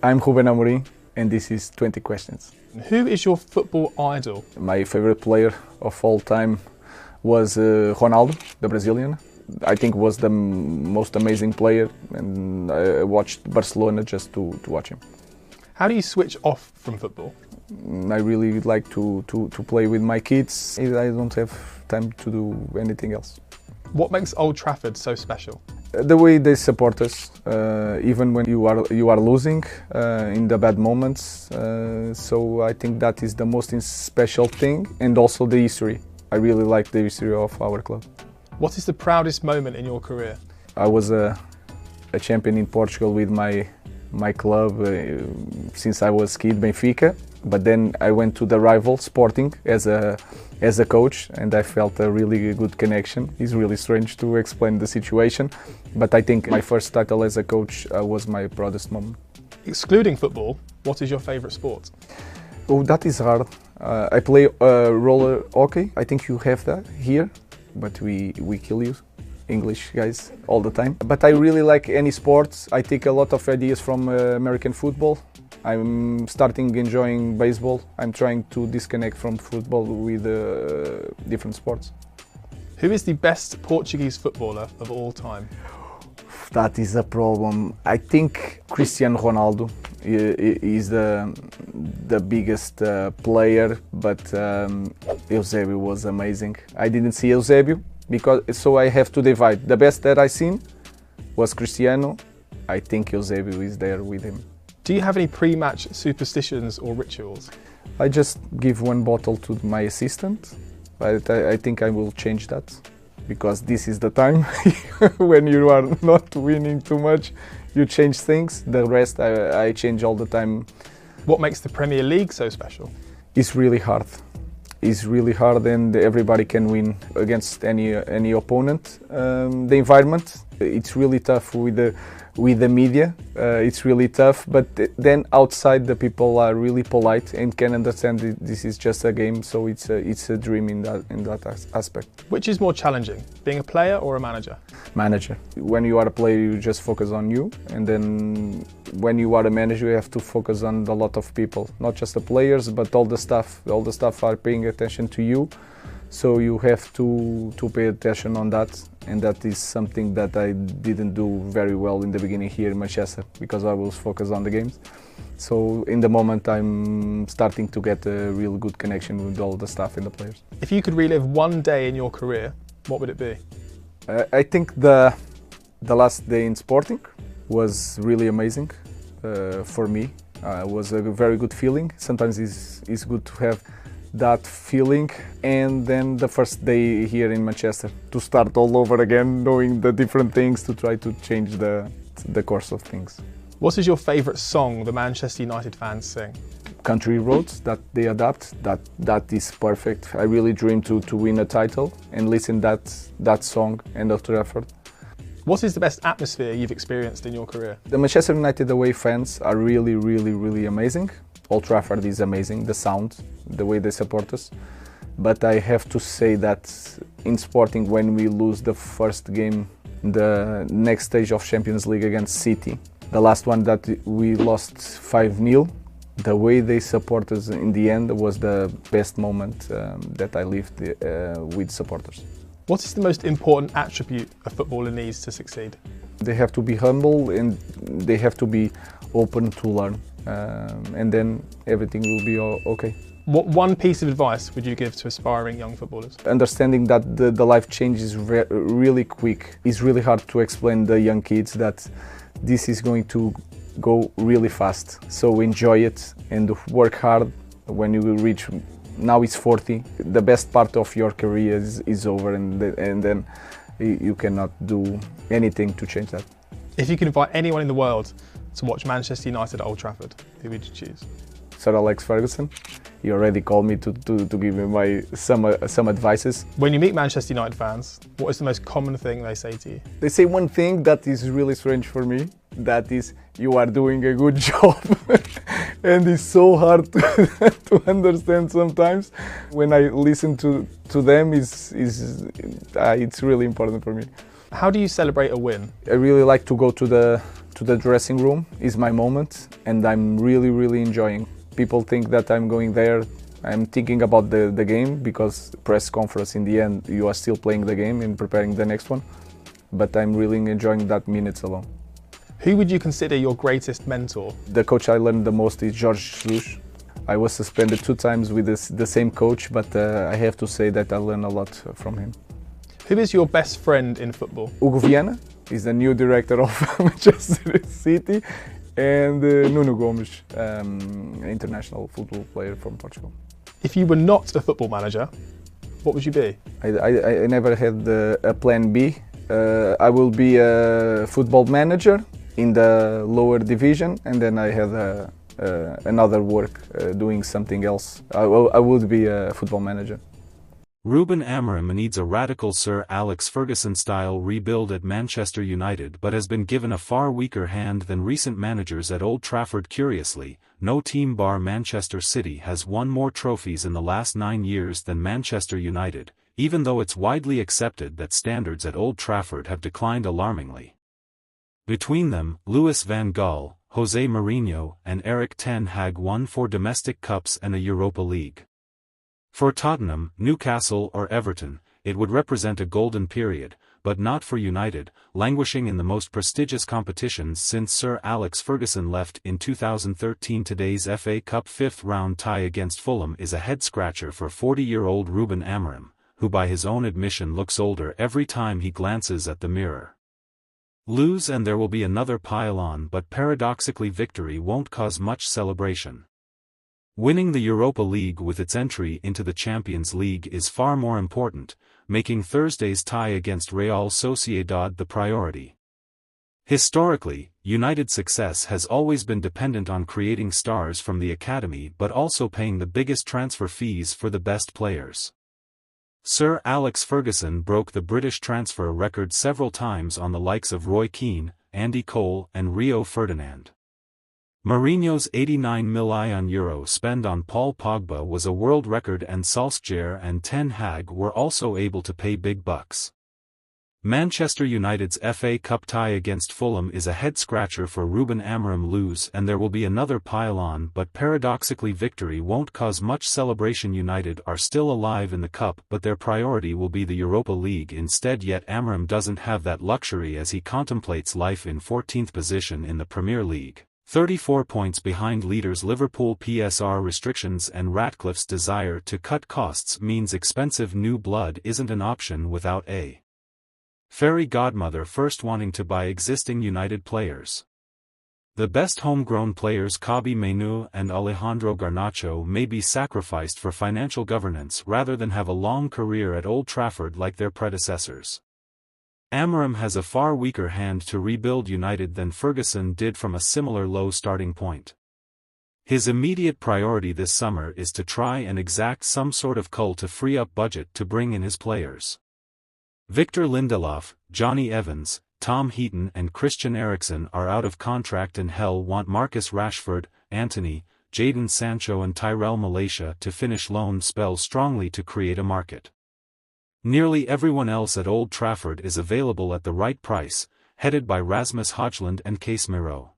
I'm Ruben Amorim, and this is 20 questions. Who is your football idol? My favorite player of all time was Ronaldo, the Brazilian. I think was the most amazing player, and I watched Barcelona just to watch him. How do you switch off from football? I really like to play with my kids. I don't have time to do anything else. What makes Old Trafford so special? The way they support us, even when you are losing in the bad moments. So I think that is the most special thing, and also the history. I really like the history of our club. What is the proudest moment in your career? I was a champion in Portugal with my club since I was a kid, Benfica. But then I went to the rival Sporting as a coach, and I felt a really good connection. It's really strange to explain the situation, but I think my first title as a coach was my proudest moment. Excluding football, what is your favourite sport? Oh, that is hard. I play roller hockey. I think you have that here, but we kill you English guys all the time. But I really like any sports. I take a lot of ideas from American football. I'm starting enjoying baseball. I'm trying to disconnect from football with different sports. Who is the best Portuguese footballer of all time? That is a problem. I think Cristiano Ronaldo is the biggest player, but Eusébio was amazing. I didn't see Eusébio, so I have to divide. The best that I seen was Cristiano. I think Eusébio is there with him. Do you have any pre-match superstitions or rituals? I just give one bottle to my assistant, but I think I will change that, because this is the time when you are not winning too much, you change things. The rest I change all the time. What makes the Premier League so special? It's really hard. It's really hard, and everybody can win against any opponent. The environment, it's really tough with the media. It's really tough, but then outside the people are really polite and can understand this is just a game. So it's a dream in that aspect. Which is more challenging, being a player or a manager? Manager. When you are a player, you just focus on you, and then when you are a manager, you have to focus on a lot of people, not just the players, but all the staff. All the staff are paying attention to you, so you have to pay attention on that. And that is something that I didn't do very well in the beginning here in Manchester, because I was focused on the games. So in the moment, I'm starting to get a real good connection with all the staff and the players. If you could relive one day in your career, what would it be? I think the last day in Sporting was really amazing for me. It was a very good feeling. Sometimes it's good to have that feeling, and then the first day here in Manchester, to start all over again, knowing the different things, to try to change the course of things. What is your favourite song the Manchester United fans sing? Country Roads, that they adapt, that is perfect. I really dream to win a title and listen that song and Old Trafford. What is the best atmosphere you've experienced in your career? The Manchester United away fans are really, really, really amazing. Old Trafford is amazing, the sound, the way they support us. But I have to say that in Sporting, when we lose the first game, the next stage of Champions League against City, the last one that we lost 5-0, the way they support us in the end was the best moment that I lived with supporters. What is the most important attribute a footballer needs to succeed? They have to be humble, and they have to be open to learn. And then everything will be okay. What one piece of advice would you give to aspiring young footballers? Understanding that the life change is really quick. It's really hard to explain to the young kids that this is going to go really fast. So enjoy it and work hard. When you reach, now it's 40, the best part of your career is over, and then you cannot do anything to change that. If you could invite anyone in the world to watch Manchester United at Old Trafford, who would you choose? Sir Alex Ferguson. He already called me to give me some advices. When you meet Manchester United fans, what is the most common thing they say to you? They say one thing that is really strange for me. That is, you are doing a good job. And it's so hard to understand sometimes. When I listen to them, it's really important for me. How do you celebrate a win? I really like to go to the dressing room. It's my moment, and I'm really enjoying. People think that I'm going there. I'm thinking about the game, because press conference, in the end, you are still playing the game and preparing the next one. But I'm really enjoying that minutes alone. Who would you consider your greatest mentor? The coach I learned the most is Jorge Jesus. I was suspended 2 times with the same coach, but I have to say that I learned a lot from him. Who is your best friend in football? Hugo Viana is the new director of Manchester City, and Nuno Gomes, international football player from Portugal. If you were not a football manager, what would you be? I never had a plan B. I will be a football manager in the lower division, and then I had another work doing something else. I would be a football manager. Ruben Amorim needs a radical Sir Alex Ferguson-style rebuild at Manchester United, but has been given a far weaker hand than recent managers at Old Trafford. Curiously, no team bar Manchester City has won more trophies in the last 9 years than Manchester United, even though it's widely accepted that standards at Old Trafford have declined alarmingly. Between them, Louis van Gaal, Jose Mourinho, and Erik ten Hag won 4 domestic cups and a Europa League. For Tottenham, Newcastle or Everton, it would represent a golden period, but not for United, languishing in the most prestigious competitions since Sir Alex Ferguson left in 2013. Today's FA Cup 5th round tie against Fulham is a head-scratcher for 40-year-old Ruben Amorim, who by his own admission looks older every time he glances at the mirror. Lose and there will be another pile-on, but paradoxically victory won't cause much celebration. Winning the Europa League with its entry into the Champions League is far more important, making Thursday's tie against Real Sociedad the priority. Historically, United's success has always been dependent on creating stars from the academy but also paying the biggest transfer fees for the best players. Sir Alex Ferguson broke the British transfer record several times on the likes of Roy Keane, Andy Cole and Rio Ferdinand. Mourinho's €89 million spend on Paul Pogba was a world record, and Solskjaer and Ten Hag were also able to pay big bucks. Manchester United's FA Cup tie against Fulham is a head-scratcher for Ruben Amorim. Lose and there will be another pile-on, but paradoxically victory won't cause much celebration. United are still alive in the Cup, but their priority will be the Europa League instead. Yet Amorim doesn't have that luxury as he contemplates life in 14th position in the Premier League, 34 points behind leaders Liverpool. PSR restrictions and Ratcliffe's desire to cut costs means expensive new blood isn't an option without a fairy godmother first wanting to buy existing United players. The best homegrown players Kobbie Mainoo and Alejandro Garnacho may be sacrificed for financial governance rather than have a long career at Old Trafford like their predecessors. Amorim has a far weaker hand to rebuild United than Ferguson did from a similar low starting point. His immediate priority this summer is to try and exact some sort of cull to free up budget to bring in his players. Victor Lindelof, Johnny Evans, Tom Heaton and Christian Eriksen are out of contract, and Hell want Marcus Rashford, Antony, Jadon Sancho and Tyrell Malacia to finish loan spells strongly to create a market. Nearly everyone else at Old Trafford is available at the right price, headed by Rasmus Højlund and Casemiro.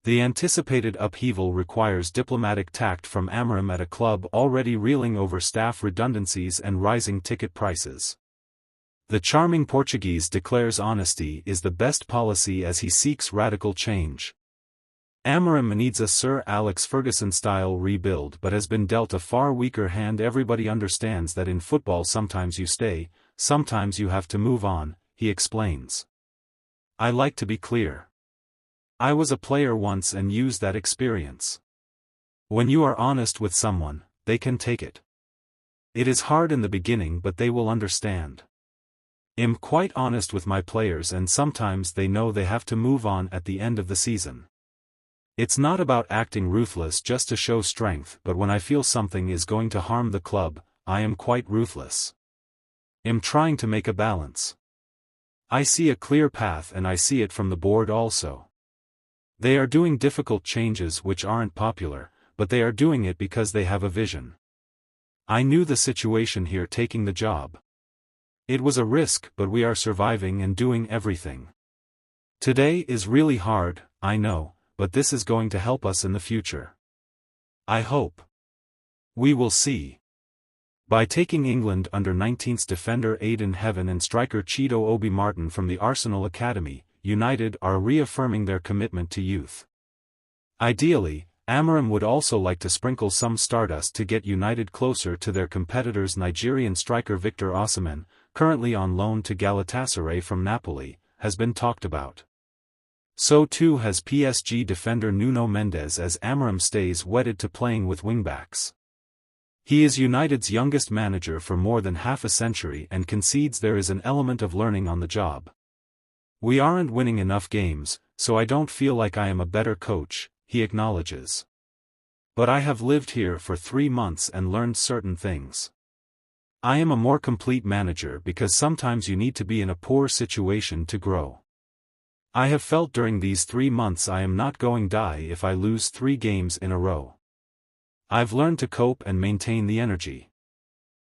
The anticipated upheaval requires diplomatic tact from Amorim at a club already reeling over staff redundancies and rising ticket prices. The charming Portuguese declares honesty is the best policy as he seeks radical change. Amorim needs a Sir Alex Ferguson-style rebuild but has been dealt a far weaker hand. Everybody understands that in football sometimes you stay, sometimes you have to move on, he explains. I like to be clear. I was a player once and used that experience. When you are honest with someone, they can take it. It is hard in the beginning but they will understand. I'm quite honest with my players and sometimes they know they have to move on at the end of the season. It's not about acting ruthless just to show strength, but when I feel something is going to harm the club, I am quite ruthless. I'm trying to make a balance. I see a clear path and I see it from the board also. They are doing difficult changes which aren't popular, but they are doing it because they have a vision. I knew the situation here taking the job. It was a risk, but we are surviving and doing everything. Today is really hard, I know, but this is going to help us in the future. I hope. We will see. By taking England under-19s defender Aidan Heaven and striker Chido Obi Martin from the Arsenal Academy, United are reaffirming their commitment to youth. Ideally, Amorim would also like to sprinkle some stardust to get United closer to their competitors. Nigerian striker Victor Osimhen, currently on loan to Galatasaray from Napoli, has been talked about. So too has PSG defender Nuno Mendes, as Amorim stays wedded to playing with wingbacks. He is United's youngest manager for more than half a century and concedes there is an element of learning on the job. We aren't winning enough games, so I don't feel like I am a better coach, he acknowledges. But I have lived here for 3 months and learned certain things. I am a more complete manager because sometimes you need to be in a poor situation to grow. I have felt during these 3 months I am not going to die if I lose 3 games in a row. I've learned to cope and maintain the energy.